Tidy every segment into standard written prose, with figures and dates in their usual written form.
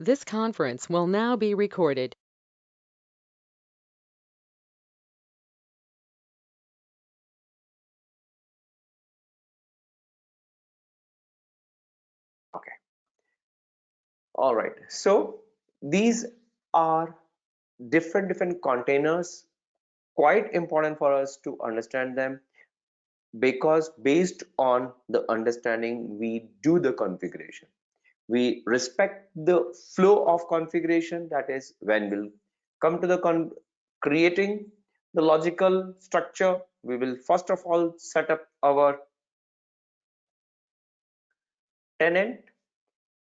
This conference will now be recorded. Okay. All right. So these are different containers, quite important for us to understand them, because based on the understanding we do the configuration. We respect the flow of configuration, that is when we'll come to the creating the logical structure, we will first of all set up our tenant,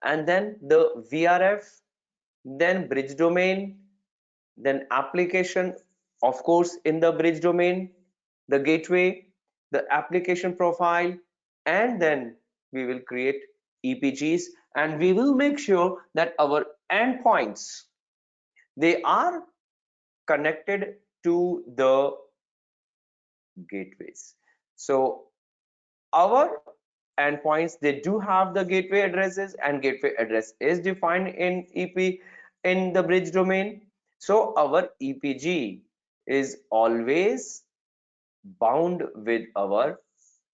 and then the VRF, then bridge domain, then application, of course in the bridge domain, the gateway, the application profile, and then we will create EPGs, and we will make sure that our endpoints, they are connected to the gateways. So our endpoints, they do have the gateway addresses, and gateway address is defined in EP in the bridge domain. So our EPG is always bound with our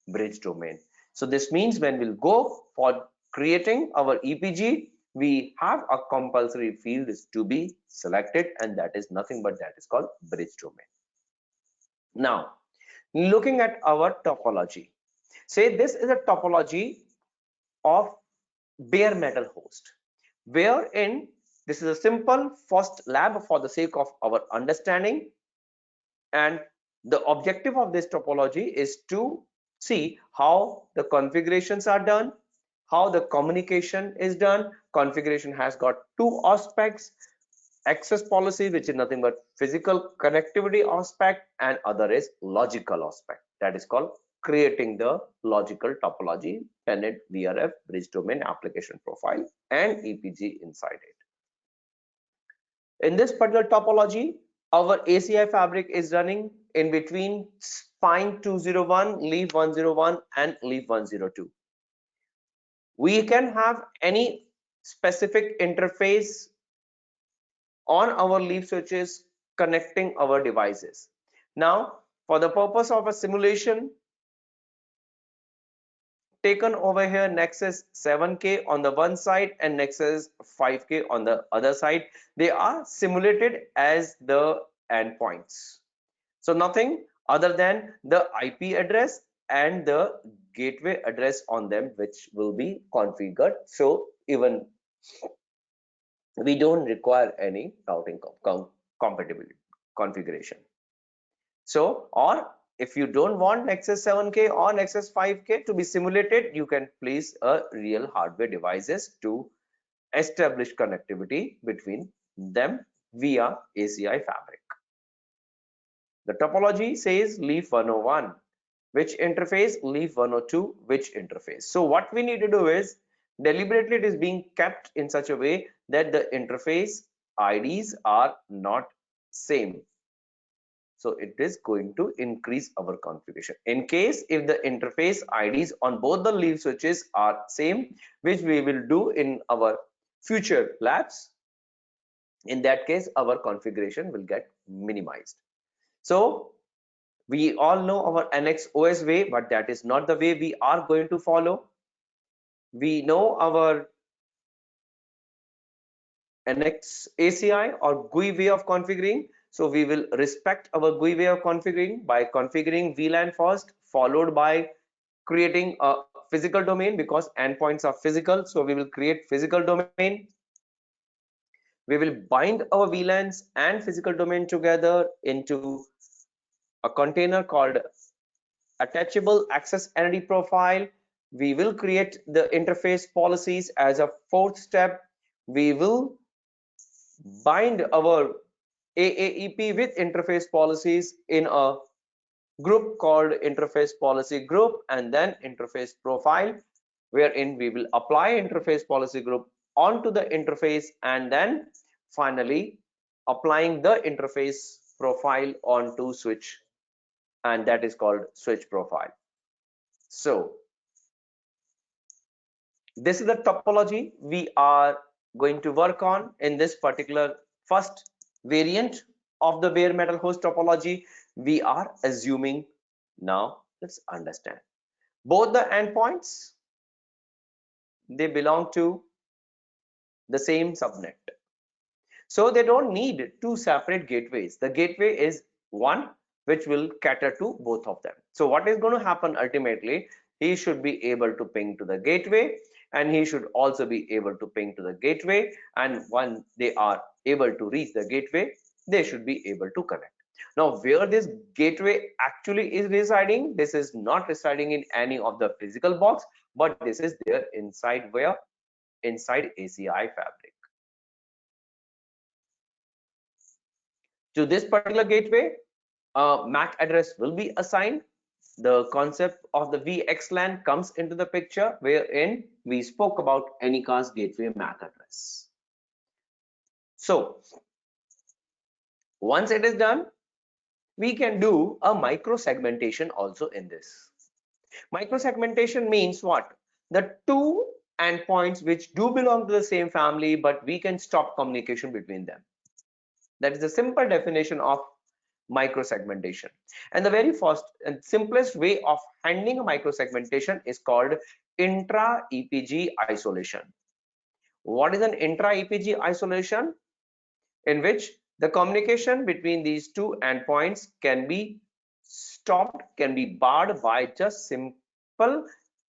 bridge domain. So this means when we'll go for creating our EPG, we have a compulsory field is to be selected, and that is nothing but that is called bridge domain. Now, looking at our topology, say this is a topology of bare metal host, wherein this is a simple first lab for the sake of our understanding, and the objective of this topology is to see how the configurations are done, how the communication is done. Configuration has got two aspects: access policy, which is nothing but physical connectivity aspect, and other is logical aspect, that is called creating the logical topology, tenant, VRF, bridge domain, application profile, and EPG inside it. In this particular topology, our ACI fabric is running in between spine 201, leaf 101, and leaf 102. We can have any specific interface on our leaf switches connecting our devices. Now, for the purpose of a simulation, taken over here Nexus 7K on the one side and Nexus 5K on the other side. They are simulated as the endpoints. So nothing other than the IP address and the gateway address on them, which will be configured. So even we don't require any routing compatibility configuration. So, or if you don't want Nexus 7K or Nexus 5K to be simulated, you can place a real hardware devices to establish connectivity between them via ACI fabric. The topology says leaf 101, which interface, leaf 102, which interface. So what we need to do is deliberately it is being kept in such a way that the interface IDs are not same. So it is going to increase our configuration. In case if the interface IDs on both the leaf switches are same, which we will do in our future labs, in that case our configuration will get minimized. So we all know our NX OS way, but that is not the way we are going to follow. We know our NX ACI or GUI way of configuring. So we will respect our GUI way of configuring by configuring VLAN first, followed by creating a physical domain, because endpoints are physical. So we will create physical domain. We will bind our VLANs and physical domain together into a container called Attachable access entity profile. We will create the interface policies as a fourth step. We will bind our AAEP with interface policies in a group called interface policy group, and then interface profile, wherein we will apply interface policy group onto the interface, and then finally applying the interface profile onto switch, and that is called switch profile. So this is the topology we are going to work on in this particular first variant of the bare metal host topology, we are assuming, now let's understand, both the endpoints, they belong to the same subnet. So they don't need two separate gateways. The gateway is one which will cater to both of them. So what is going to happen ultimately, he should be able to ping to the gateway, and he should also be able to ping to the gateway, and when they are able to reach the gateway, they should be able to connect. Now where this gateway actually is residing, this is not residing in any of the physical box, but this is there inside, where? Inside ACI Fabric. To this particular gateway, a MAC address will be assigned. The concept of the VXLAN comes into the picture, wherein we spoke about Anycast gateway MAC address. So once it is done, we can do a micro-segmentation also in this. Micro-segmentation means what? The two endpoints which do belong to the same family, but we can stop communication between them. That is the simple definition of micro-segmentation. And the very first and simplest way of handling a micro-segmentation is called Intra Epg Isolation. What is an Intra Epg Isolation? In which the communication between these two endpoints can be stopped, can be barred by just simple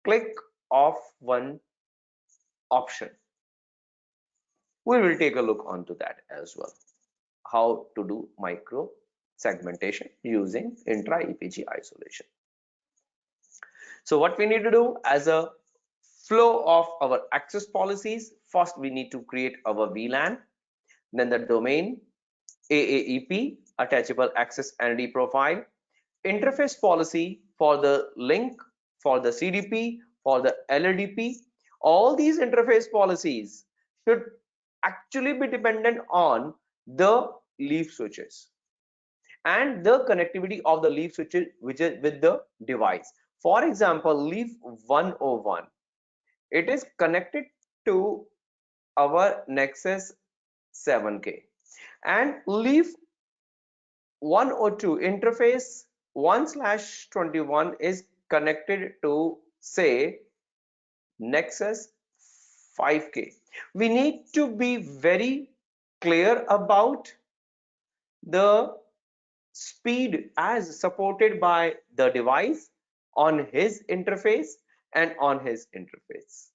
click of one option. We will take a look onto that as well, how to do micro segmentation using Intra Epg Isolation. So what we need to do as a flow of our access policies, first we need to create our VLAN, then the domain, AAEP, attachable access entity profile, interface policy for the link, for the CDP, for the LLDP. All these interface policies should actually be dependent on the leaf switches and the connectivity of the leaf switches which is with the device. For example, leaf 101, it is connected to our Nexus 7K, and leaf 102 interface 1/21 is connected to, say, Nexus 5K. We need to be very clear about the speed as supported by the device on his interface and on his interface.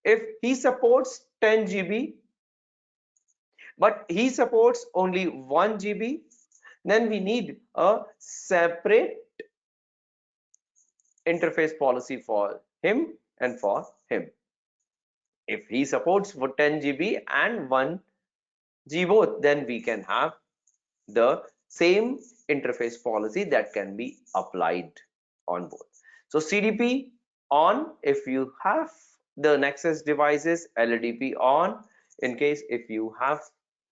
If he supports 10 GB but he supports only 1 GB, then we need a separate interface policy for him and for him. If he supports for 10 GB and 1 G both, then we can have the same interface policy that can be applied on both. So CDP on if you have the Nexus devices, LLDP on in case if you have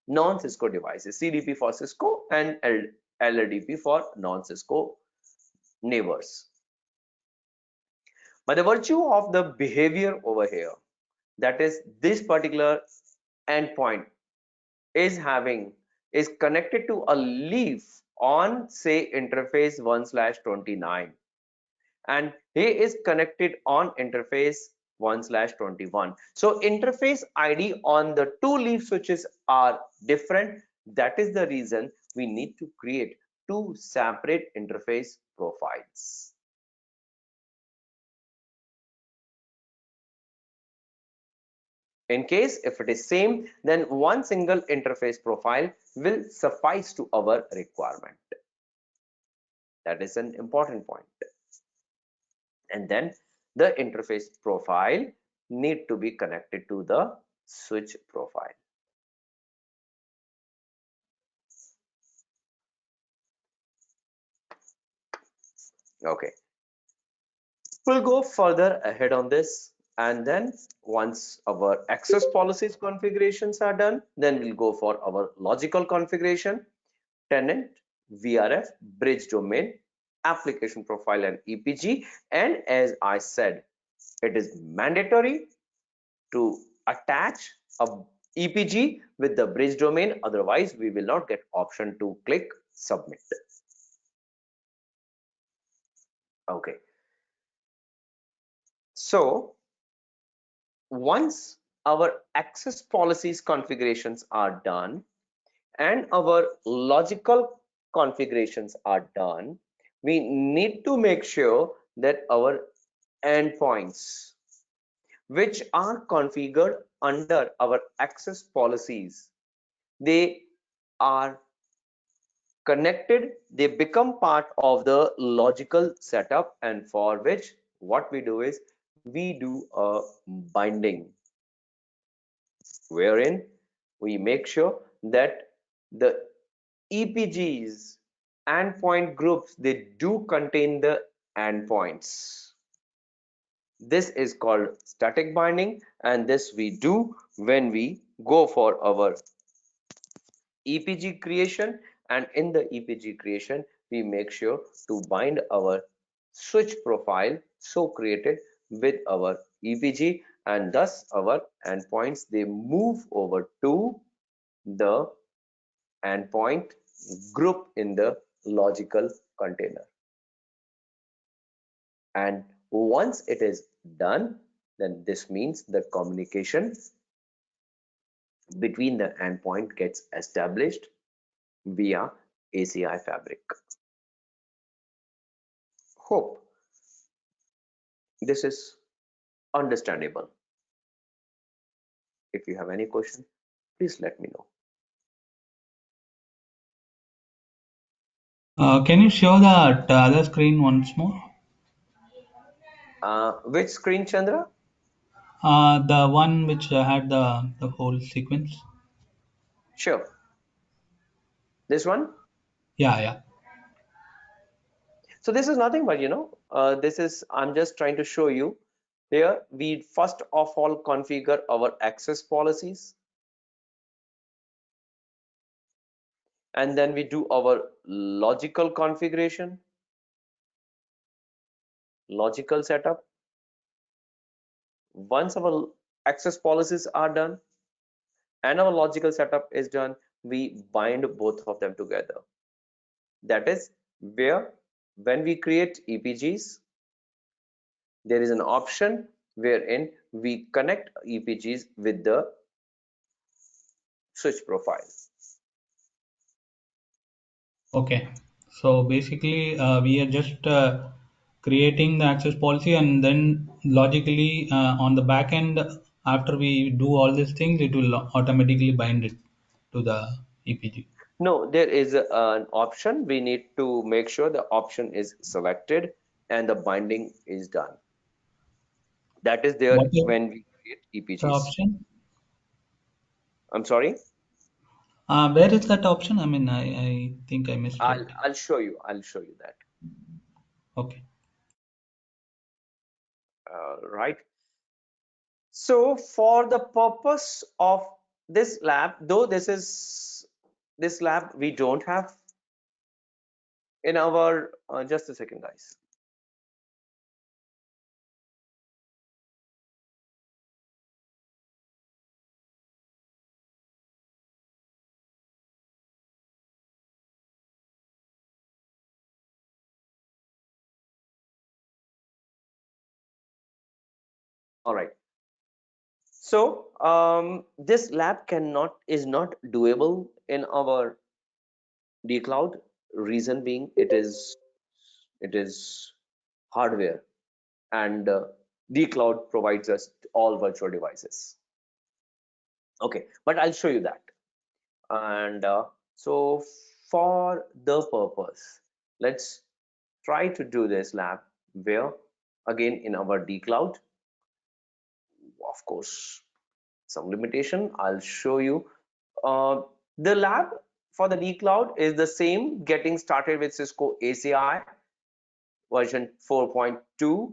non-Cisco devices, CDP for Cisco and LLDP for non-Cisco neighbors. By the virtue of the behavior over here, that is this particular endpoint is connected to a leaf on, say, interface 1/29, and he is connected on interface 1/21. So interface ID on the two leaf switches are different. That is the reason we need to create two separate interface profiles. In case if it is same, then one single interface profile will suffice to our requirement. That is an important point. And then the interface profile need to be connected to the switch profile. Okay, we'll go further ahead on this, and then once our access policies configurations are done, then we'll go for our logical configuration, tenant, VRF, bridge domain, application profile and EPG. And as I said, it is mandatory to attach a EPG with the bridge domain, otherwise we will not get option to click submit. Okay, so once our access policies configurations are done and our logical configurations are done, we need to make sure that our endpoints which are configured under our access policies, they are connected, they become part of the logical setup, and for which what we do is we do a binding wherein we make sure that the EPGs endpoint groups, they do contain the endpoints. This is called static binding, and this we do when we go for our EPG creation, and in the EPG creation we make sure to bind our switch profile so created with our EPG, and thus our endpoints, they move over to the endpoint group in the logical container. And once it is done, then this means the communication between the endpoint gets established via ACI Fabric. Hope this is understandable. If you have any question, please let me know. Can you show that other screen once more? Which screen, Chandra? The one which had the whole sequence. Sure. This one. Yeah, yeah. So this is nothing but, this is, I'm just trying to show you here. We first of all configure our access policies, and then we do our logical configuration, logical setup. Once our access policies are done and our logical setup is done, we bind both of them together. That is where when we create EPGs, there is an option wherein we connect EPGs with the switch profile. Okay. So basically, we are just creating the access policy, and then logically on the back end, after we do all these things, it will automatically bind it to the EPG. No, there is an option. We need to make sure the option is selected and the binding is done. That is there What is when we create the EPGs. option? I'm sorry. Where is that option? I mean, I think I missed it. I'll show you. I'll show you that. Okay. Right. So for the purpose of this lab, though this lab we don't have in our just a second, guys. All right. So this lab is not doable in our D cloud. Reason being, it is hardware, and D cloud provides us all virtual devices. Okay, but I'll show you that. And so for the purpose, let's try to do this lab where again in our D cloud, of course, some limitation. I'll show you. The lab for the D cloud is the same, getting started with Cisco ACI version 4.2,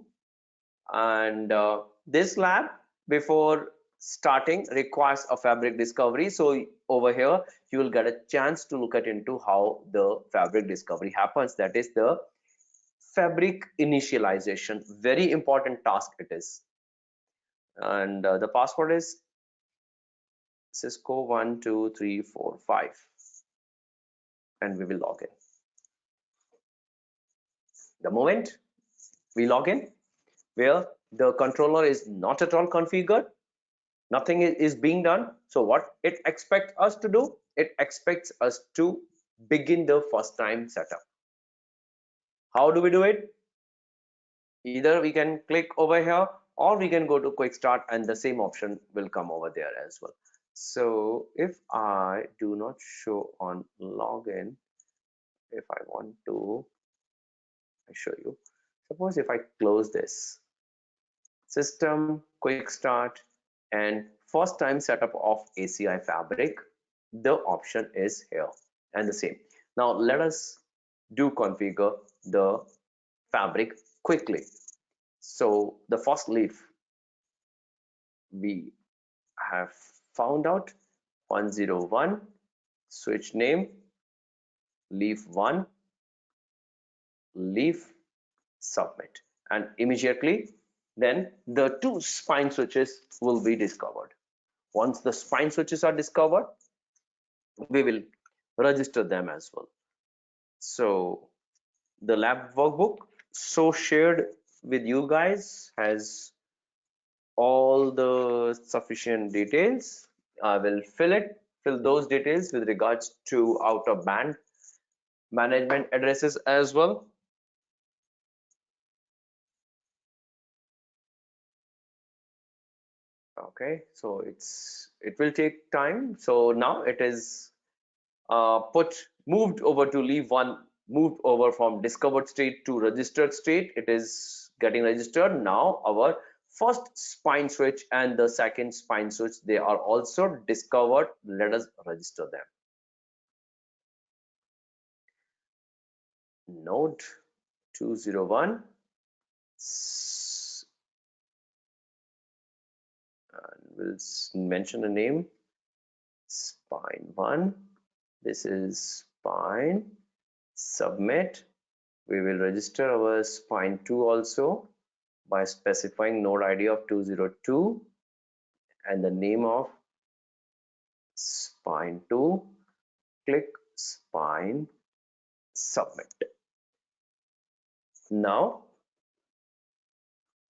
and this lab before starting requires a fabric discovery. So over here you will get a chance to look at into how the fabric discovery happens. That is the fabric initialization. Very important task it is, and the password is Cisco 1 2 3 4 5, and we will log in. The moment we log in, where the controller is not at all configured, nothing is being done. So what it expects us to do, it expects us to begin the first time setup. How do we do it? Either we can click over here, or we can go to quick start, and the same option will come over there as well. So if I do not show on login, if I want to, I show you. Suppose if I close this, system, quick start, and first time setup of ACI Fabric, the option is here and the same. Now let us do configure the Fabric quickly. So the first leaf we have found out, 101, switch name, leaf 1, leaf, submit, and immediately then the two spine switches will be discovered. Once the spine switches are discovered, we will register them as well. So the lab workbook so shared with you guys has all the sufficient details. I will fill those details with regards to out of band management addresses as well. Okay, so it will take time. So now it is moved over to leave one, moved over from discovered state to registered state. It is getting registered now. Our first spine switch and the second spine switch, they are also discovered. Let us register them. Node 201, and we'll mention a name, spine 1. This is spine, submit. We will register our spine 2 also by specifying node ID of 202 and the name of spine 2. Click spine, submit. Now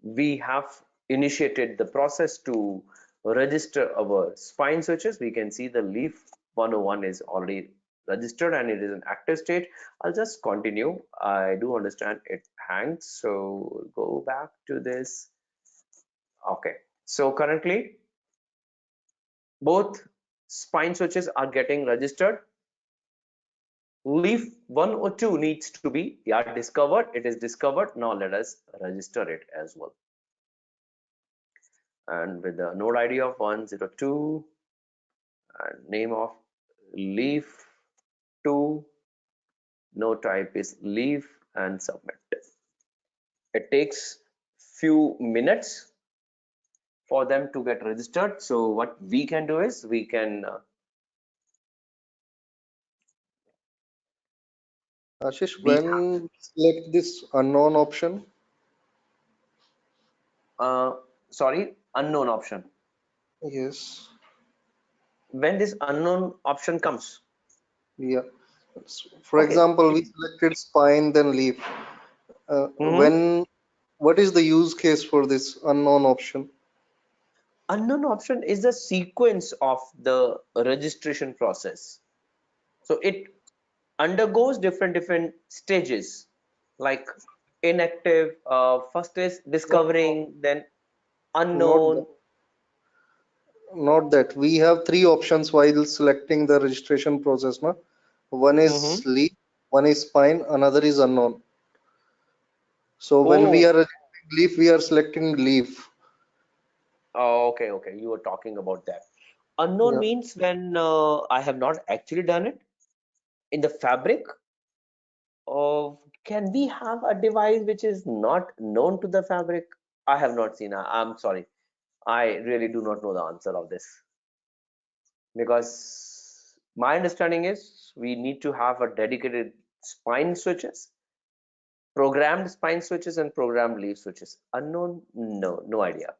we have initiated the process to register our spine switches. We can see the leaf 101 is already registered and it is an active state. I'll just continue. I do understand it hangs, so go back to this. Okay, so currently both spine switches are getting registered. Leaf 102 needs to be discovered. It is discovered. Now let us register it as well. And with the node ID of 102 and name of leaf 2, node type is leaf, and submit. It takes few minutes for them to get registered. So what we can do is we can Ashish, when select this unknown option? sorry, unknown option. Yes. When this unknown option comes. Yeah. For example, we selected spine, then leaf. What is the use case for this unknown option? Unknown option is the sequence of the registration process. So it undergoes different stages, like inactive, first is discovering, then unknown. Not that. We have three options while selecting the registration process. No? One is leaf, one is spine, another is unknown. So when we are leaf, we are selecting leaf. Oh, okay, you were talking about that. Unknown means when I have not actually done it in the fabric. Can we have a device which is not known to the fabric? I have not seen. I'm sorry, I really do not know the answer of this, because my understanding is we need to have a dedicated spine switches, programmed spine switches, and programmed leaf switches. Unknown, no idea.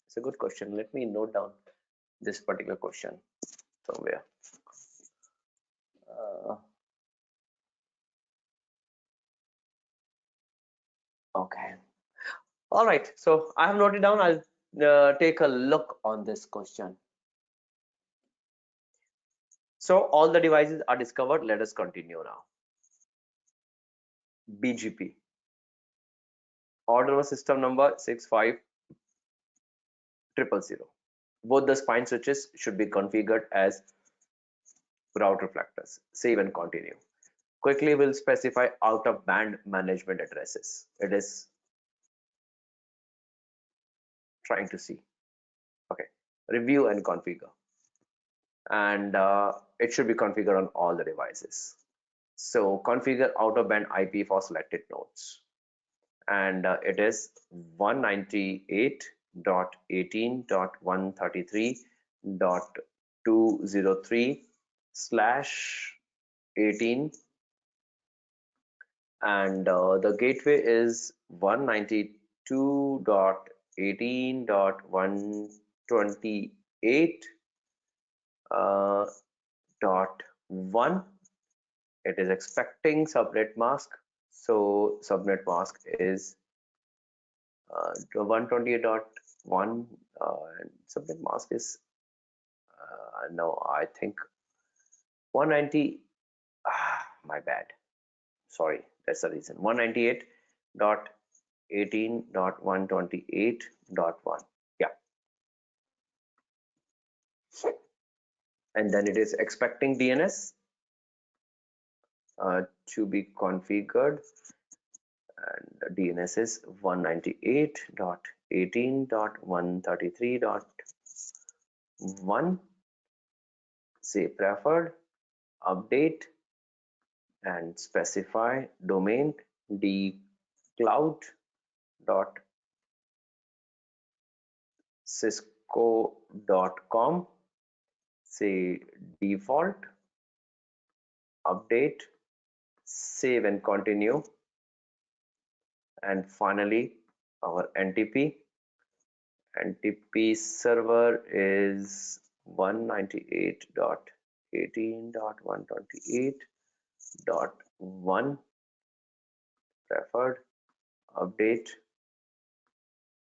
It's a good question. Let me note down. this particular question somewhere. Okay. All right. So I have noted down. I'll take a look on this question. So all the devices are discovered. Let us continue now. BGP. Order of system number 65000. Both the spine switches should be configured as route reflectors. Save and continue. Quickly we'll specify out of band management addresses. It is trying to see. Okay. Review and configure. And it should be configured on all the devices. So configure out of band IP for selected nodes. And it is 198.18.133.203/18, and the gateway is 192.18.128.1. It is expecting subnet mask, so subnet mask is 128.1, and subnet mask is no, I think 190. My bad, sorry, that's the reason. 198.18.128.1. yeah, and then it is expecting DNS to be configured, and the DNS is 198.18.133.1. say preferred, update, and specify domain dcloud.cisco.com, say default, update, save and continue, and finally our NTP server is 198.18.128.1. preferred, update,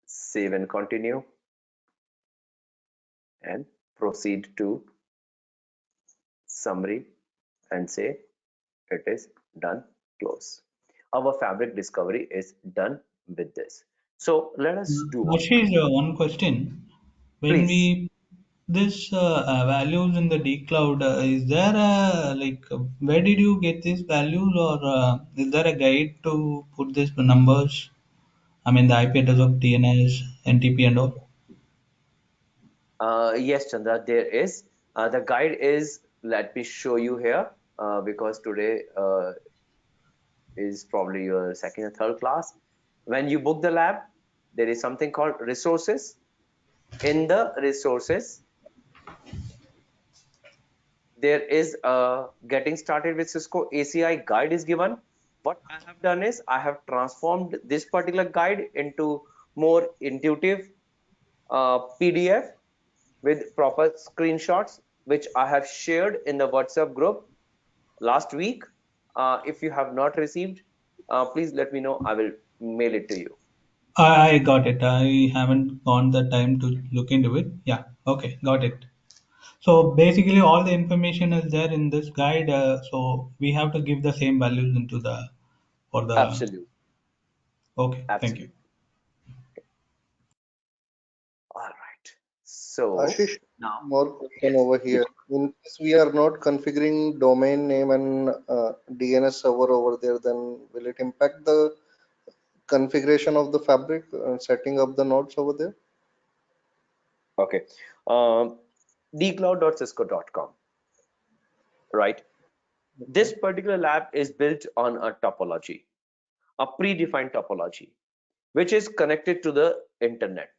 save and continue, and proceed to summary and say it is done, close. Our fabric discovery is done with this. So let us do one. Ashish, one question. When Please. we this values in the D cloud, is there where did you get these values, or is there a guide to put these numbers? I mean the IP address of DNS, NTP, and all. Yes, Chandra, there is. The guide is, let me show you here, because today is probably your second or third class. When you book the lab, there is something called resources. In the resources, there is a getting started with Cisco ACI guide is given. What I have done is I have transformed this particular guide into more intuitive PDF with proper screenshots, which I have shared in the WhatsApp group last week. If you have not received, please let me know. I will mail it to you. I got it. I haven't gone the time to look into it. Yeah. Okay. Got it. So basically, all the information is there in this guide. So we have to give the same values into the for the. Absolutely, Okay. Thank you. absolutely. All right. So Ashish, now, more question yes, over please. here. In case we are not configuring domain name and DNS server over there, then will it impact the configuration of the fabric, setting up the nodes over there? Okay. Um, dcloud.cisco.com, right? This Okay. particular lab is built on a topology, a predefined topology, which is connected to the internet.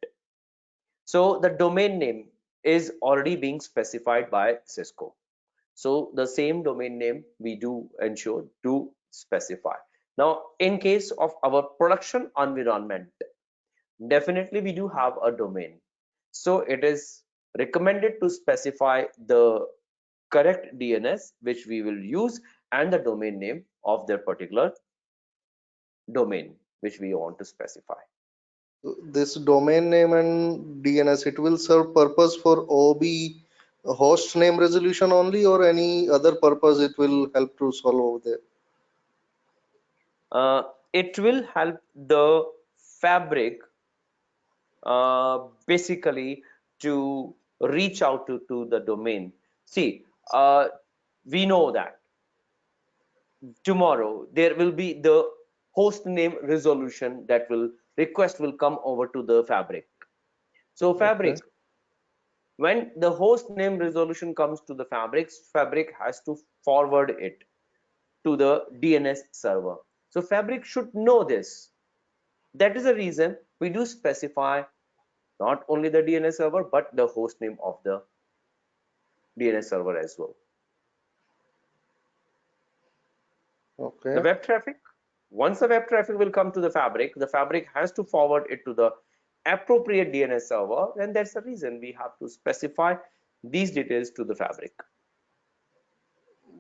So the domain name is already being specified by Cisco. So the same domain name we do ensure to specify. Now, in case of our production environment, definitely we do have a domain. So it is recommended to specify the correct DNS which we will use and the domain name of their particular domain which we want to specify. This domain name and DNS, it will serve purpose for OB host name resolution only, or any other purpose it will help to solve over there? It will help the fabric basically to reach out to the domain. See, we know that tomorrow there will be the host name resolution that will request will come over to the fabric. So Okay. fabric, when the host name resolution comes to the fabric has to forward it to the DNS server. So fabric should know this. That is the reason we do specify not only the DNS server but the host name of the DNS server as well. Okay. The web traffic, once the web traffic will come to the fabric has to forward it to the appropriate DNS server, and that's the reason we have to specify these details to the fabric.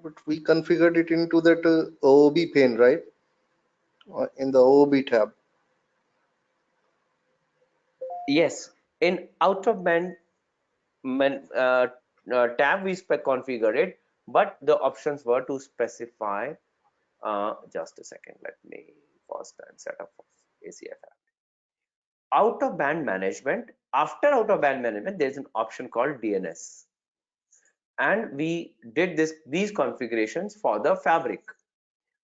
But we configured it into that OOB pane, right? In the OOB tab. Yes, in out of band tab we configured it, but the options were to specify just a second, let me first set up ACI Fabric. Out of band management, after out of band management there's an option called DNS, and we did these configurations for the fabric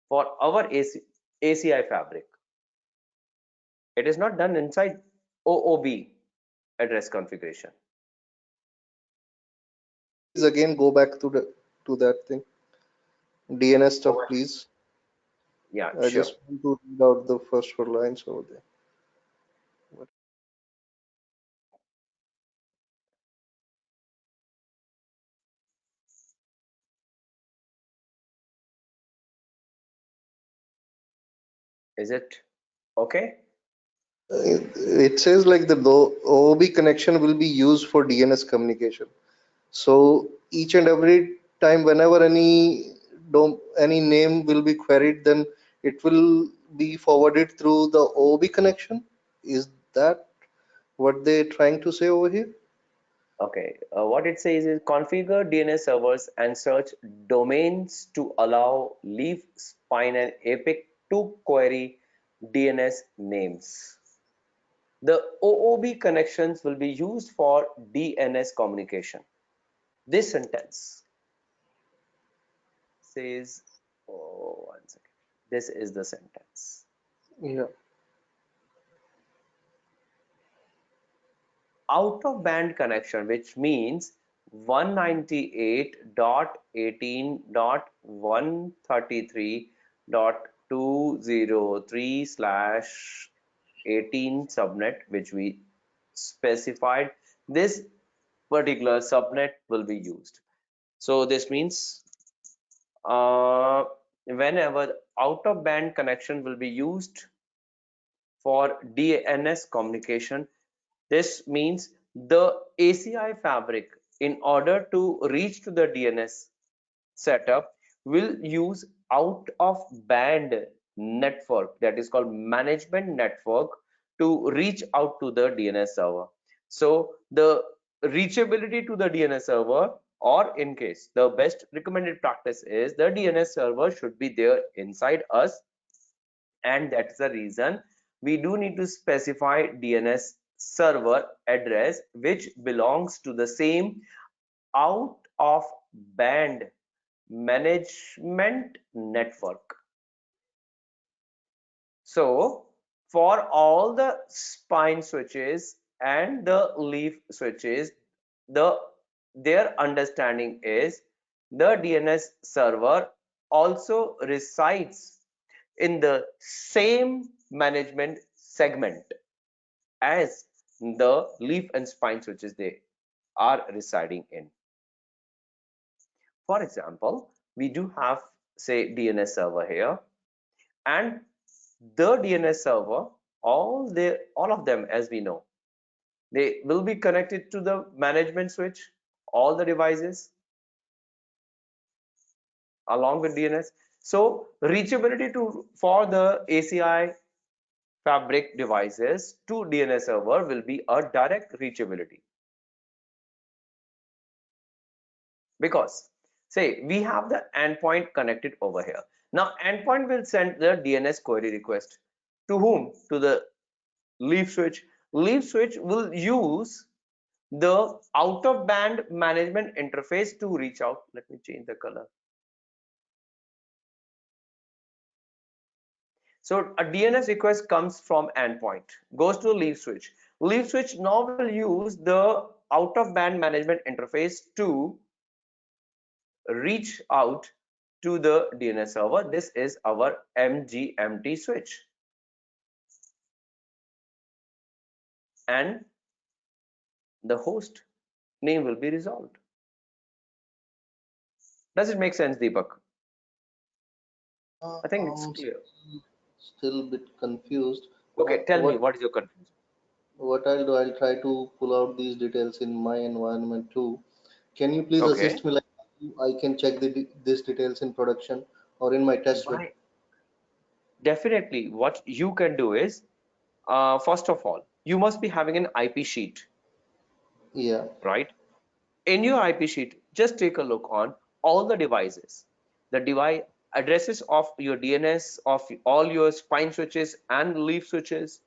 for our ACI Fabric. It is not done inside OOB address configuration. Please again go back to that thing. DNS stuff, please. Yeah, I sure. just want to read out the first four lines over there. Is it okay? It says like the OOB connection will be used for DNS communication. So each and every time, whenever any name will be queried, then it will be forwarded through the OOB connection. Is that what they're trying to say over here? Okay, what it says is configure DNS servers and search domains to allow leaf, spine, and epic to query DNS names. The OOB connections will be used for DNS communication. This sentence says, oh, one second. This is the sentence. Yeah. Out of band connection, which means 198.18.133.203/18 subnet, which we specified, this particular subnet will be used. So this means whenever out of band connection will be used for DNS communication, this means the ACI Fabric, in order to reach to the DNS setup, will use out of band network, that is called management network, to reach out to the DNS server. So the reachability to the DNS server, or in case the best recommended practice is the DNS server should be there inside us, and that's the reason we do need to specify DNS server address which belongs to the same out of band management network. So for all the spine switches and the leaf switches, their understanding is the DNS server also resides in the same management segment as the leaf and spine switches they are residing in. For example, we do have, say, DNS server here, and the DNS server, all of them, as we know, They will be connected to the management switch, all the devices along with DNS. So reachability for the ACI Fabric devices to DNS server will be a direct reachability, because say we have the endpoint connected over here. Now endpoint will send the DNS query request to whom? To the leaf switch. Leaf switch will use the out of band management interface to reach out. Let me change the color. So a DNS request comes from endpoint, goes to leaf switch. Leaf switch now will use the out of band management interface to reach out to the DNS server. This is our MGMT switch, and the host name will be resolved. Does it make sense, Deepak? I think it's clear. Still a bit confused. Okay, tell me, what is your confusion? What I'll do, I'll try to pull out these details in my environment too. Can you please Okay. assist me, like I can check these details in production or in my test rig? Definitely, what you can do is, first of all, you must be having an IP sheet, Yeah. right? In your IP sheet, just take a look on all the devices, the device addresses of your DNS of all your spine switches and leaf switches,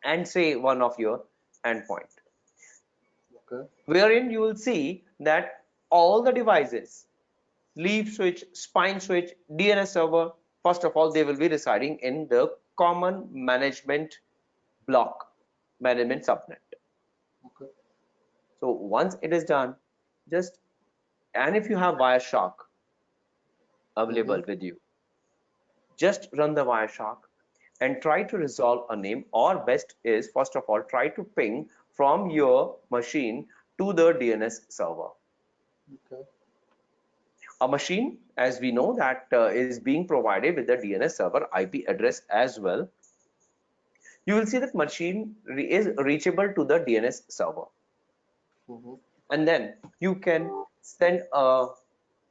and say one of your endpoint, Okay. wherein you will see that all the devices, leaf switch, spine switch, DNS server, first of all, they will be residing in the common management block, management subnet. Okay. So once it is done, just, and if you have Wireshark available with you, just run the Wireshark and try to resolve a name, or best is, first of all, try to ping from your machine to the DNS server. Okay. A machine, as we know, that is being provided with the DNS server IP address as well. You will see that machine is reachable to the DNS server, and then you can send a,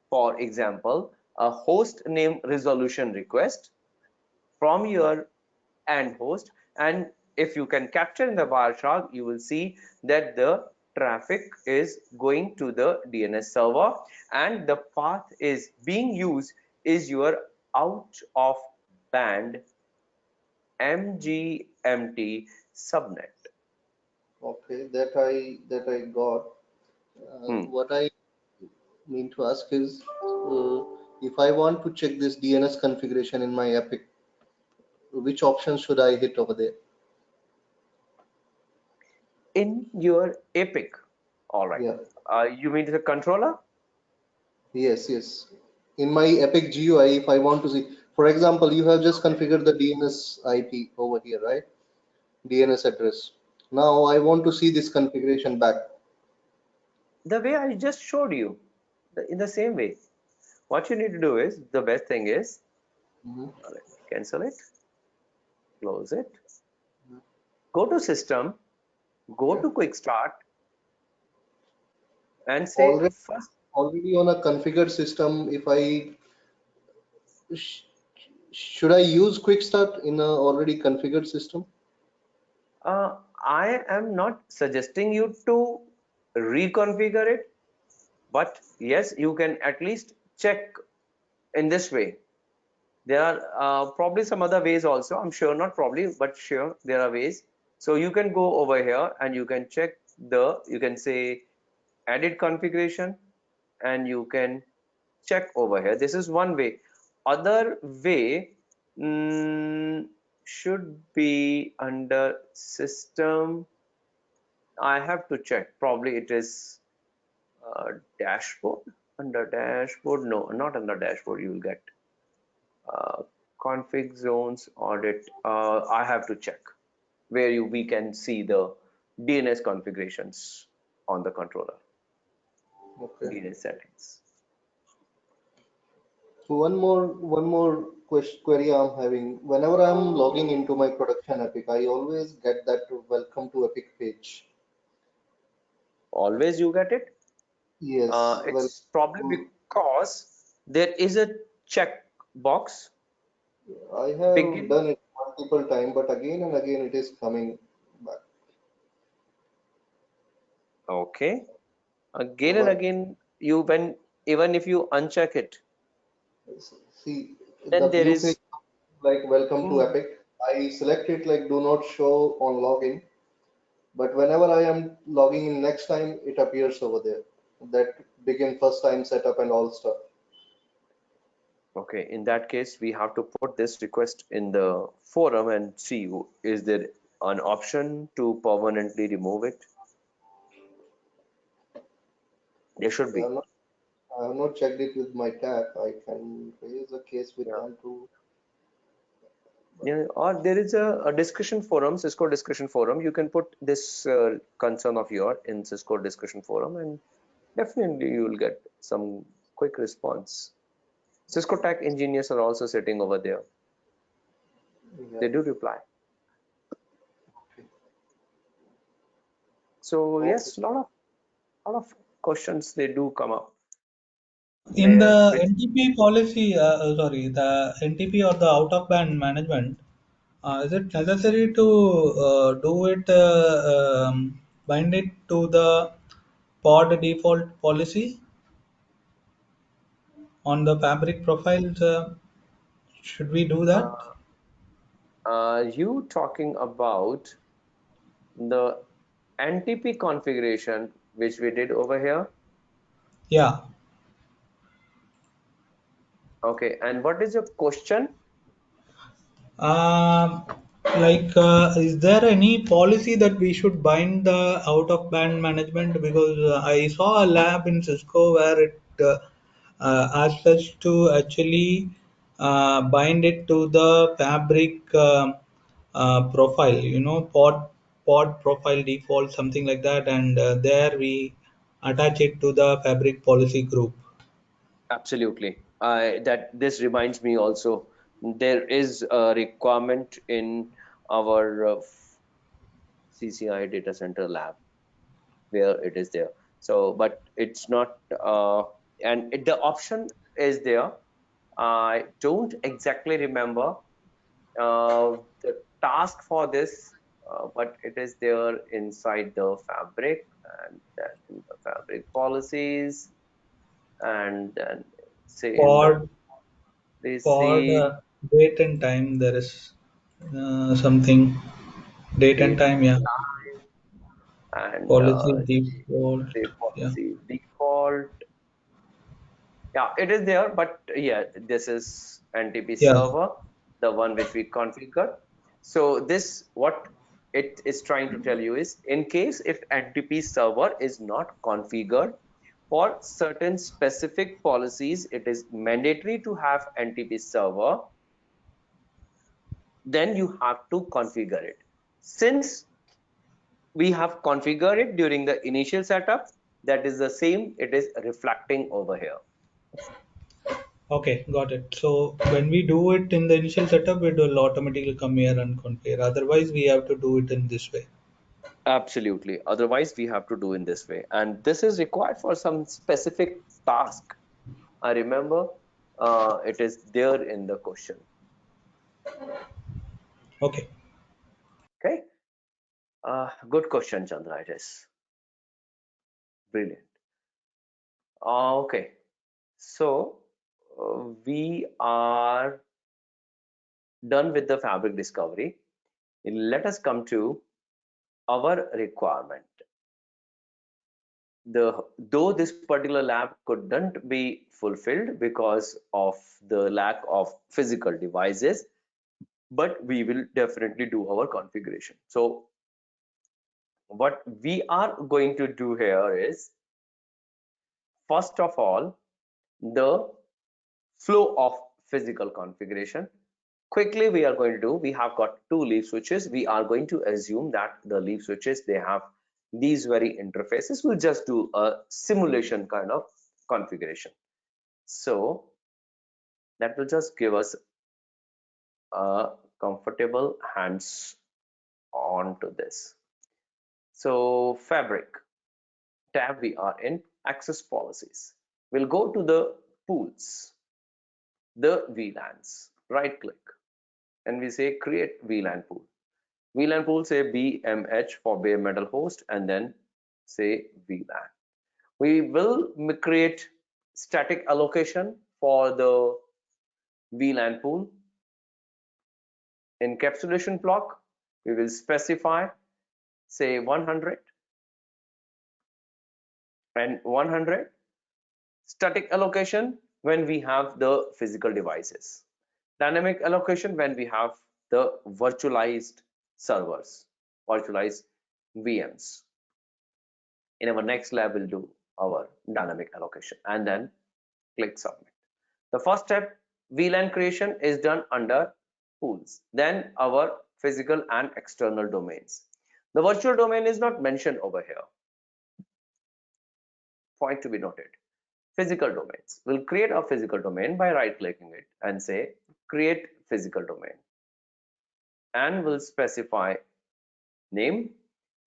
for example, a host name resolution request from your end host, and if you can capture in the Wireshark, you will see that the traffic is going to the DNS server, and the path is being used is your out of band MGMT subnet. Okay, that I got. What I mean to ask is, if I want to check this DNS configuration in my Epic, which option should I hit over there? In your Epic, all right. Yeah. You mean the controller? Yes, yes. In my Epic GUI, if I want to see, for example, you have just configured the DNS IP over here, right? DNS address. Now I want to see this configuration back. The way I just showed you, in the same way. What you need to do is, the best thing is, let me cancel it, close it, go to system, go to quick start, and say Already, first, already on a configured system, if I sh should I use quick start in a already configured system? I am not suggesting you to reconfigure it, but yes, you can at least check in this way. There are probably some other ways also, I'm sure, not probably, but sure, there are ways. So you can go over here and you can check the, you can say edit configuration, and you can check over here. This is one way. Other way should be under system. I have to check, probably it is dashboard. Under dashboard, no, not under dashboard, you will get config zones audit. I have to check where we can see the DNS configurations on the controller. Okay. DNS settings. One more query I'm having. Whenever I'm logging into my production Epic, I always get that welcome to Epic page. Always you get it? Yes, It's probably because there is a check box. I have Begin. done it multiple times, but again and again it is coming back. Okay. Again and But again, even if you uncheck it, see, the then there view page is. like welcome to Hmm. Epic. I select it like do not show on login, but whenever I am logging in next time, it appears over there. That begin first time setup and all stuff. Okay, in that case, we have to put this request in the forum and see is there an option to permanently remove it? There should I be. have not, I have not checked it with my tab. I can raise a case with Yeah. them to. Yeah, or there is a discussion forum, Cisco discussion forum. You can put this concern of yours in Cisco discussion forum, and definitely you will get some quick response. Cisco tech engineers are also sitting over there. Yeah. They do reply. So Okay. yes, lot of questions they do come up In where the which NTP policy, sorry, the NTP or the out of band management, is it necessary to do it, bind it to the pod default policy on the fabric profiles? Should we do that? are you talking about the NTP configuration which we did over here? Yeah. Okay, and what is your question? Um, is there any policy that we should bind the out of band management? Because I saw a lab in Cisco where it asked us to actually bind it to the fabric profile, pod profile default, something like that, and there we attach it to the fabric policy group. Absolutely. That this reminds me also there is a requirement in our CCI data center lab where it is there. So, but it's not, and the option is there. I don't exactly remember the task for this, but it is there inside the fabric and then in the fabric policies and then say in the Pod pod policy date and time, there is something date and date time, yeah. and Policy default, say yeah. policy default. Yeah, it is there, but yeah, this is NTP Yeah. server, the one which we configured. So this, what it is trying to tell you is, in case if NTP server is not configured for certain specific policies, it is mandatory to have NTP server, then you have to configure it. Since we have configured it during the initial setup, that is the same, it is reflecting over here. Okay, got it. So when we do it in the initial setup, it will automatically come here and configure. Otherwise, we have to do it in this way. Absolutely. Otherwise, we have to do in this way. And this is required for some specific task. I remember it is there in the question. Okay. Okay. Good question, Chandra. It is brilliant. Okay. So we are done with the fabric discovery. Let us come to our requirement. Though this particular lab couldn't be fulfilled because of the lack of physical devices, but we will definitely do our configuration. So what we are going to do here is, first of all, the flow of physical configuration. Quickly we are going to do, we have got two leaf switches. We are going to assume that the leaf switches, they have these very interfaces. We'll just do a simulation kind of configuration. So That will just give us a comfortable hands on to this. So Fabric tab, we are in access policies. We'll go to the pools, the VLANs, right click, and we say create VLAN pool. VLAN pool, say BMH for bare metal host, and then say VLAN. We will create static allocation for the VLAN pool. Encapsulation block, we will specify say 100 and 100. Static allocation when we have the physical devices. Dynamic allocation when we have the virtualized servers, virtualized VMs. In our next lab, we'll do our dynamic allocation and then click submit. The first step, VLAN creation, is done under pools. Then our physical and external domains. The virtual domain is not mentioned over here. Point to be noted. Physical domains. We'll create a physical domain by right clicking it and say create physical domain, and we'll specify name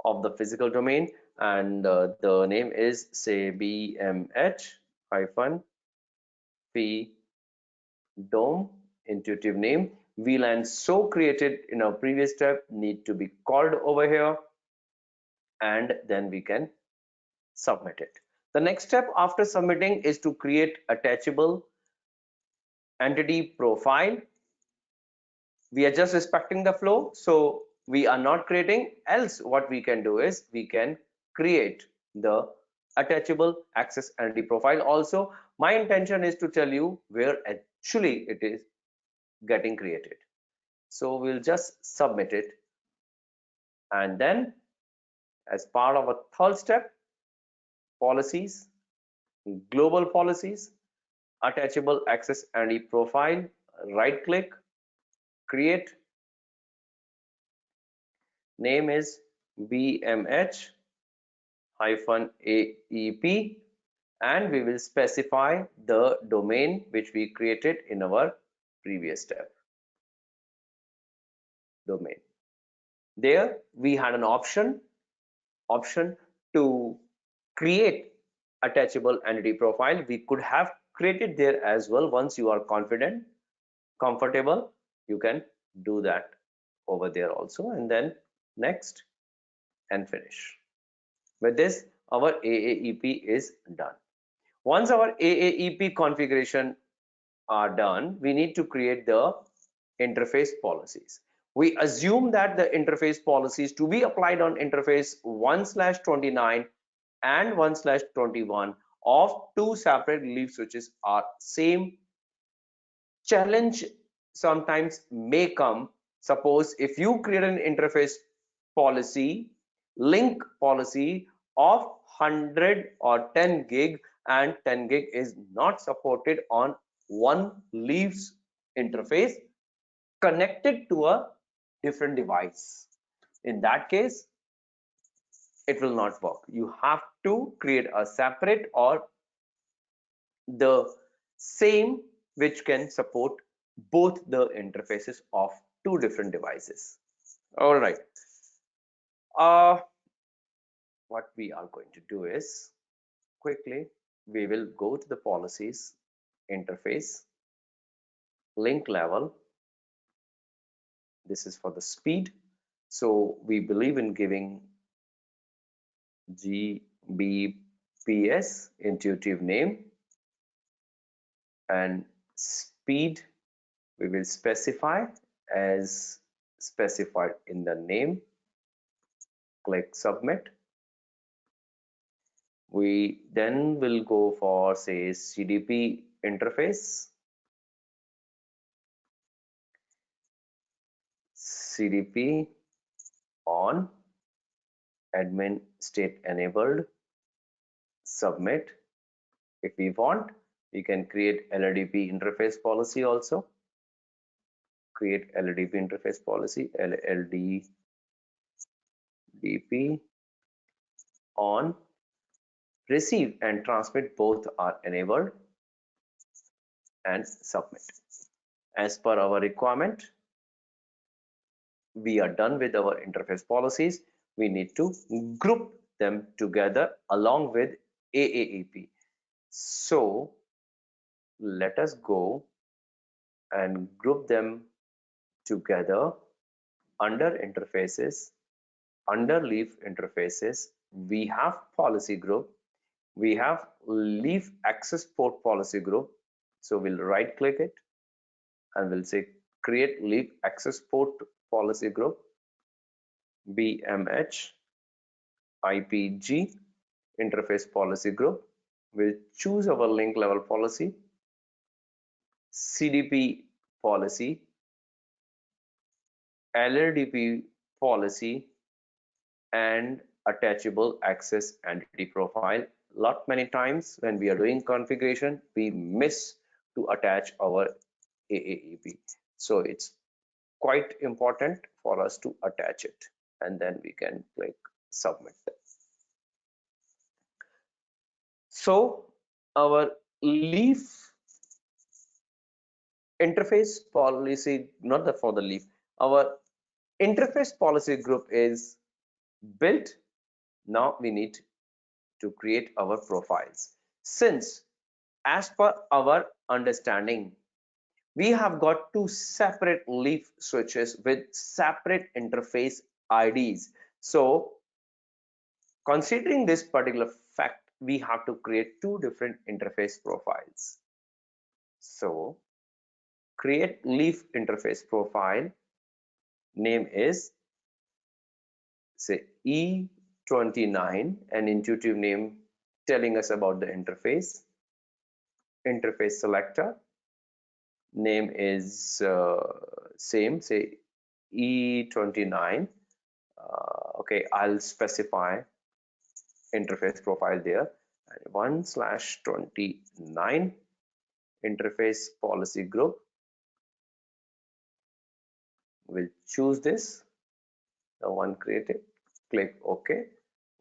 of the physical domain, and the name is say BMH hyphen P dome, intuitive name. VLAN so created in our previous step need to be called over here, and then we can submit it. The next step after submitting is to create attachable entity profile. We are just respecting the flow, so we are not creating. Else what we can do is we can create the attachable access entity profile also. My intention is to tell you where actually it is getting created. So we'll just submit it, and then as part of a third step, policies, global policies, attachable access entity profile, right click, create, name is BMH hyphen AEP, and we will specify the domain which we created in our previous step. Domain. There we had an option to create attachable entity profile. We could have created there as well. Once you are comfortable, you can do that over there also, and then next and finish. With this, our AAEP is done. Once our AAEP configuration are done, we need to create the interface policies. We assume that the interface policies to be applied on interface 1/29 and 1/21 of two separate leaf switches are same. Challenge sometimes may come. Suppose if you create an interface policy, link policy of 100 or 10 gig, and 10 gig is not supported on one leaves interface connected to a different device. In that case, it will not work. You have to create a separate or the same which can support both the interfaces of two different devices. All right. What we are going to do is quickly we will go to the policies, interface, link level. This is for the speed, so we believe in giving GBPS intuitive name, and speed we will specify as specified in the name. Click submit. We then will go for say CDP interface, CDP on admin state enabled, submit. If we want, we can create LLDP interface policy also. Create LLDP interface policy, LLDP on receive and transmit both are enabled. and submit. As per our requirement, we are done with our interface policies. We need to group them together along with AAEP. So let us go and group them together under interfaces. Under leaf interfaces, we have policy group, we have leaf access port policy group. So we'll right click it and we'll say create leaf access port policy group, BMH IPG interface policy group. We'll choose our link level policy, CDP policy, LLDP policy, and attachable access entity profile. Many times when we are doing configuration, we miss to attach our AAEP. So it's quite important for us to attach it, and then we can click submit. So our leaf interface policy, not the for the leaf, our interface policy group is built. Now we need to create our profiles. Since as per our understanding, we have got two separate leaf switches with separate interface IDs. So considering this particular fact, we have to create two different interface profiles. So create leaf interface profile, name is say E29, an intuitive name telling us about the interface. Interface selector, name is same, say E29. Okay, I'll specify interface profile there, 1/29 interface policy group. We'll choose this, the one created, click OK.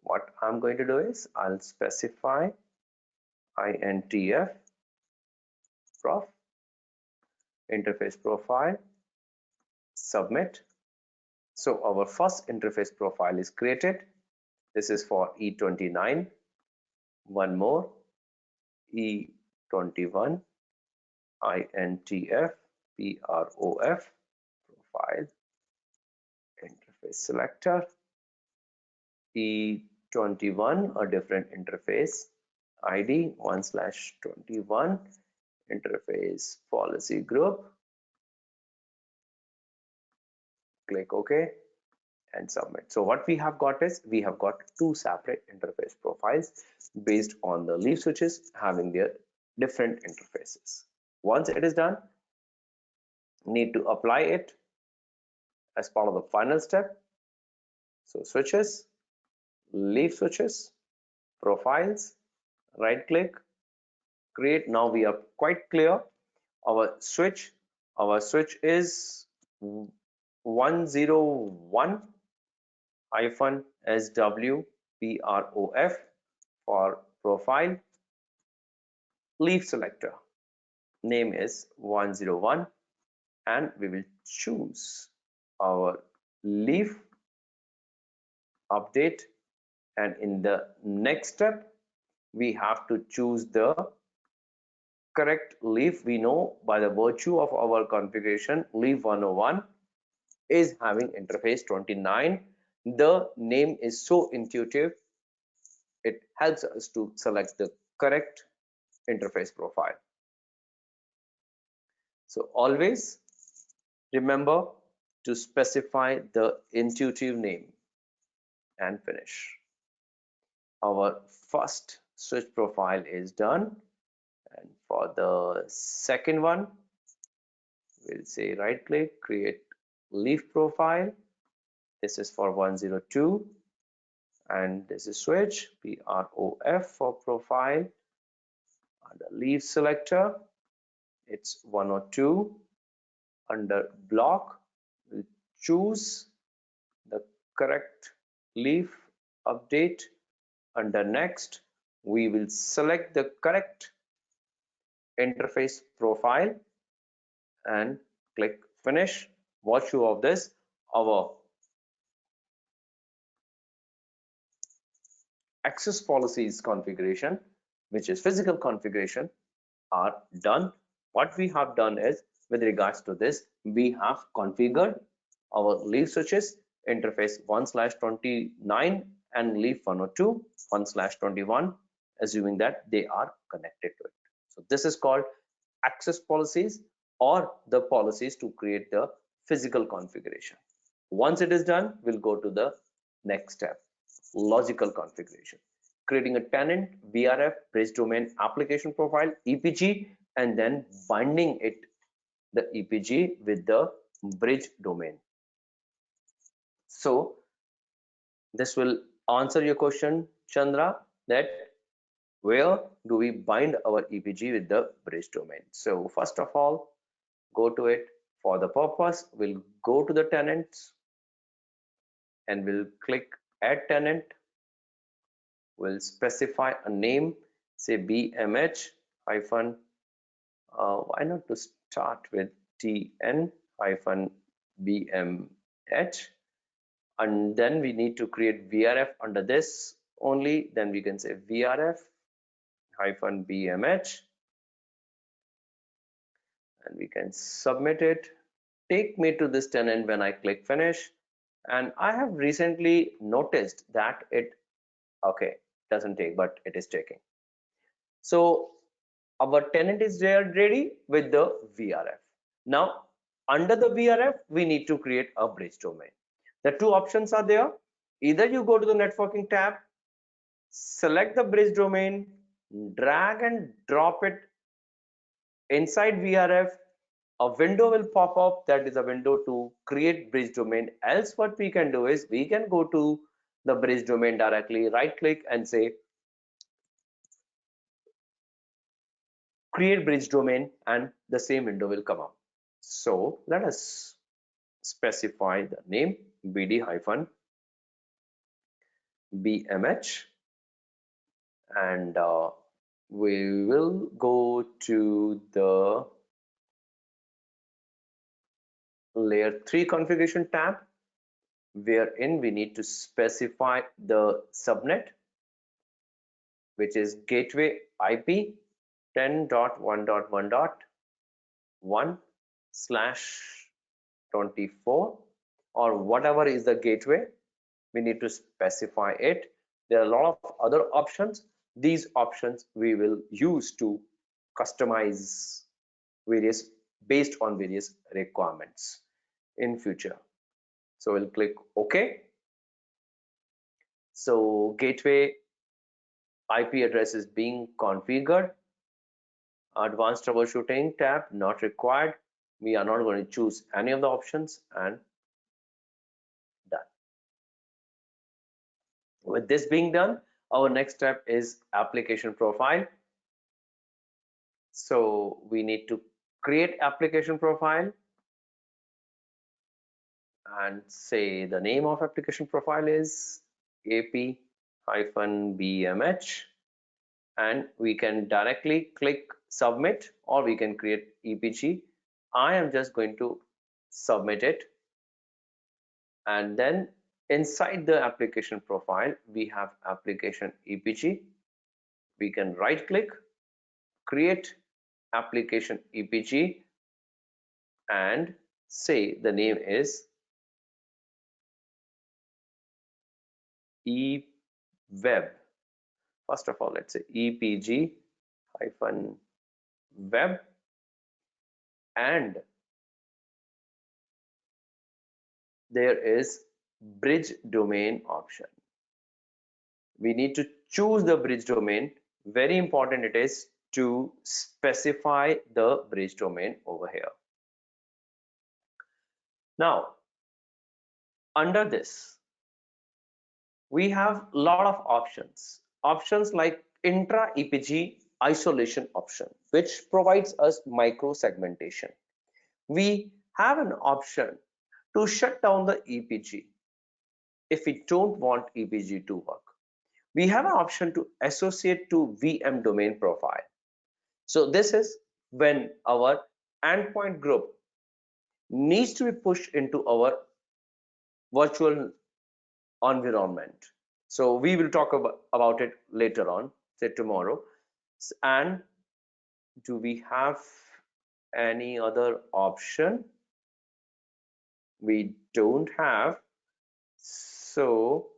What I'm going to do is I'll specify INTF prof interface profile, submit. So our first interface profile is created. This is for E29. One more, E21 INTF PROF profile, interface selector, E21, a different interface ID, 1/21 interface policy group. Click OK and submit. So what we have got is we have got two separate interface profiles based on the leaf switches having their different interfaces. Once it is done, need to apply it as part of the final step. So switches, leaf switches, profiles, right click, create. Now we are quite clear. Our switch is 101-SW-PROF for profile. Leaf selector, name is 101, and we will choose our leaf update, and in the next step we have to choose the correct leaf. We know by the virtue of our configuration, leaf 101 is having interface 29. The name is so intuitive, it helps us to select the correct interface profile. So always remember to specify the intuitive name and finish. Our first switch profile is done, and for the second one we'll say right click, create leaf profile. This is for 102, and this is switch PROF for profile. Under leaf selector, it's 102. Under block, we'll choose the correct leaf update. Under next, we will select the correct interface profile and click finish. Watch you of this. Our access policies configuration, which is physical configuration, are done. What we have done is, with regards to this, we have configured our leaf switches interface 1/29 and leaf 102 1/21, assuming that they are connected to it. So this is called access policies, or the policies to create the physical configuration. Once it is done, we'll go to the next step, logical configuration, creating a tenant, VRF, bridge domain, application profile, EPG, and then binding it, the EPG, with the bridge domain. So this will answer your question, Chandra, that where do we bind our EPG with the bridge domain? So first of all, go to it. For the purpose, we'll go to the tenants and we'll click add tenant. We'll specify a name, say BMH hyphen, why not to start with TN hyphen BMH, and then we need to create VRF under this only. Then we can say VRF hyphen BMH and we can submit it. Take me to this tenant when I click finish, and I have recently noticed that it doesn't take, but it is taking. So our tenant is there ready with the VRF. Now under the VRF we need to create a bridge domain. The two options are there. Either you go to the networking tab, select the bridge domain, drag and drop it inside VRF. A window will pop up, that is a window to create bridge domain. Else what we can do is we can go to the bridge domain directly, right click and say create bridge domain, and the same window will come up. So let us specify the name BD hyphen BMH, and we will go to the layer 3 configuration tab, wherein we need to specify the subnet, which is gateway IP 10.1.1.1/24, or whatever is the gateway, we need to specify it. There are a lot of other options. These options we will use to customize various based on various requirements in future. So we'll click OK. So gateway IP address is being configured. Advanced troubleshooting tab not required. We are not going to choose any of the options, and done. With this being done, our next step is application profile. So we need to create application profile and say the name of application profile is AP-BMH, and we can directly click submit, or we can create EPG. I am just going to submit it, and then inside the application profile we have application EPG. We can right click, create application EPG, and say the name is eWeb. First of all, let's say EPG hyphen web, and there is bridge domain option. We need to choose the bridge domain. Very important it is to specify the bridge domain over here. Now under this we have a lot of options like Intra Epg Isolation option, which provides us micro-segmentation. We have an option to shut down the EPG if we don't want EPG to work. We have an option to associate to VM domain profile. So this is when our endpoint group needs to be pushed into our virtual environment. So we will talk about it later on, say tomorrow. And do we have any other option? We don't have. So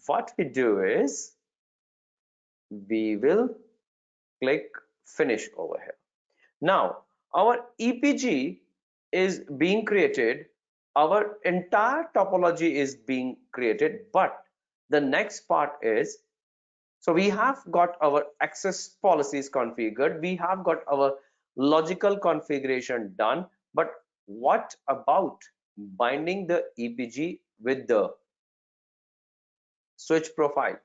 what we do is we will click finish over here. Now our EPG is being created, our entire topology is being created, but the next part is, so we have got our access policies configured, we have got our logical configuration done, but what about binding the EPG with the switch profile?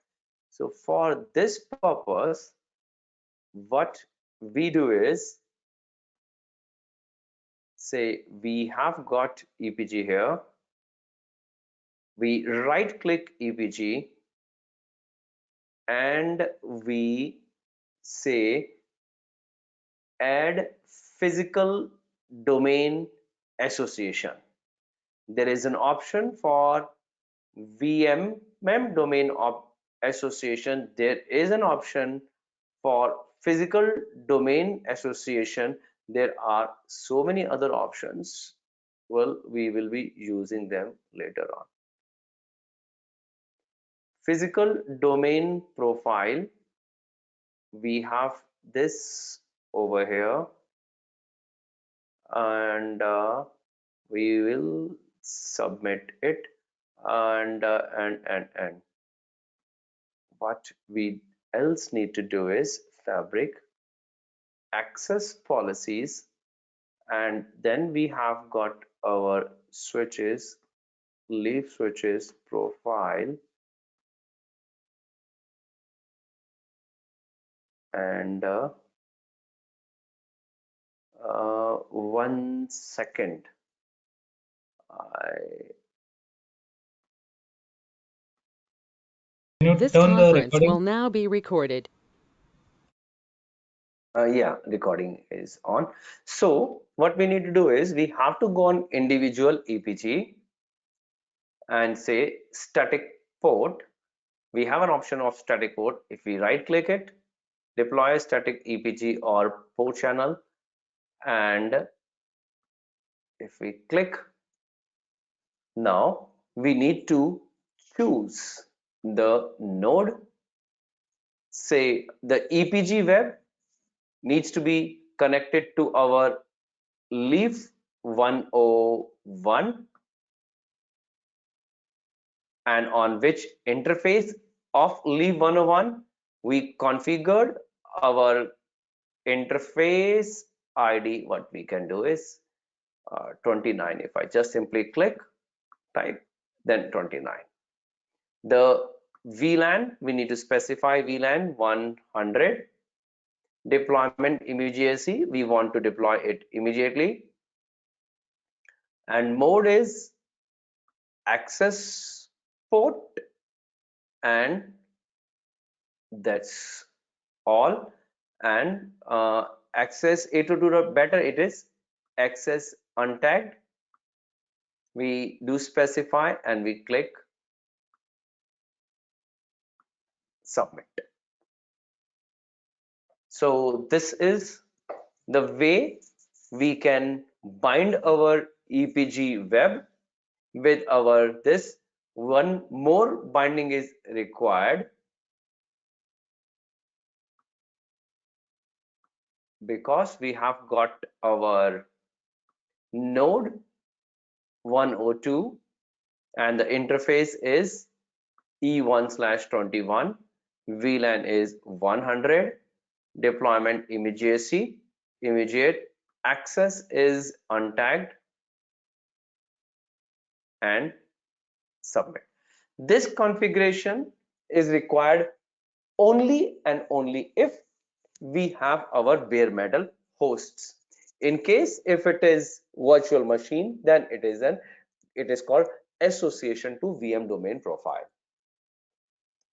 So for this purpose, what we do is, say we have got EPG here, we right click EPG and we say add physical domain association. There is an option for VMM domain association. There is an option for physical domain association. There are so many other options. Well, we will be using them later on. Physical domain profile, we have this over here, and we will submit it, and what we else need to do is Fabric access policies, and then we have got our switches, leaf switches profile, and 1 second, Can you This turn the conference recording? will now be recorded. yeah, recording is on. So what we need to do is we have to go on individual EPG and say static port. We have an option of static port. If we right click it, deploy a static EPG or port channel, and if we click, now we need to choose the node. Say the EPG web needs to be connected to our leaf 101, and on which interface of leaf 101 we configured our interface ID. What we can do is 29. If I just simply click, type, then 29. The VLAN, we need to specify VLAN 100. Deployment immediacy, we want to deploy it immediately, and mode is access port, and that's all. And access A22, better it is access untagged. We do specify and we click submit. So this is the way we can bind our EPG web with our this. One more binding is required, because we have got our node 102 and the interface is E1/21, VLAN is 100, deployment immediate, access is untagged, and submit. This configuration is required only and only if we have our bare metal hosts. In case if it is virtual machine, then it is called association to VM domain profile.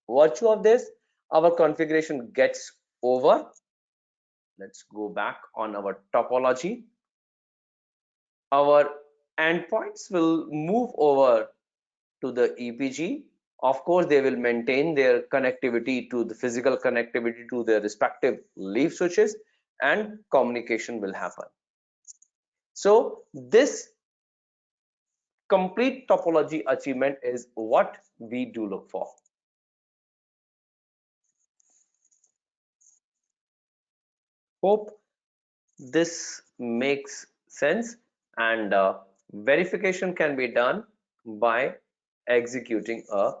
Virtue of this, our configuration gets over, let's go back on our topology. Our endpoints will move over to the EPG. Of course, they will maintain their connectivity to the physical connectivity to their respective leaf switches, and communication will happen. So this complete topology achievement is what we do look for. Hope this makes sense, and verification can be done by executing a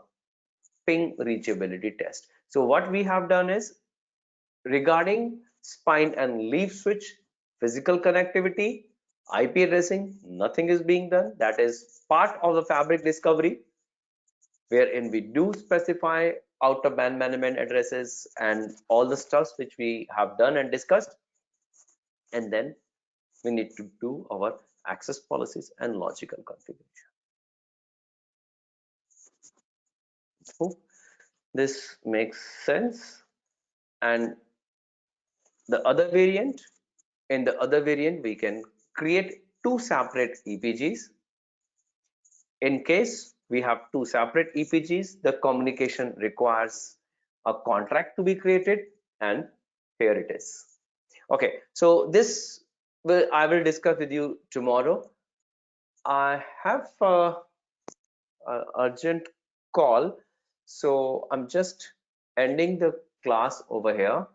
ping reachability test. So what we have done is, regarding spine and leaf switch physical connectivity, IP addressing, nothing is being done. That is part of the fabric discovery, wherein we do specify out of band management addresses and all the stuffs which we have done and discussed. And then we need to do our access policies and logical configuration. Hope this makes sense. And the other variant, in the other variant, we can create two separate EPGs. In case we have two separate EPGs, the communication requires a contract to be created, and here it is. Okay, so this I will discuss with you tomorrow. I have a urgent call, so I'm just ending the class over here.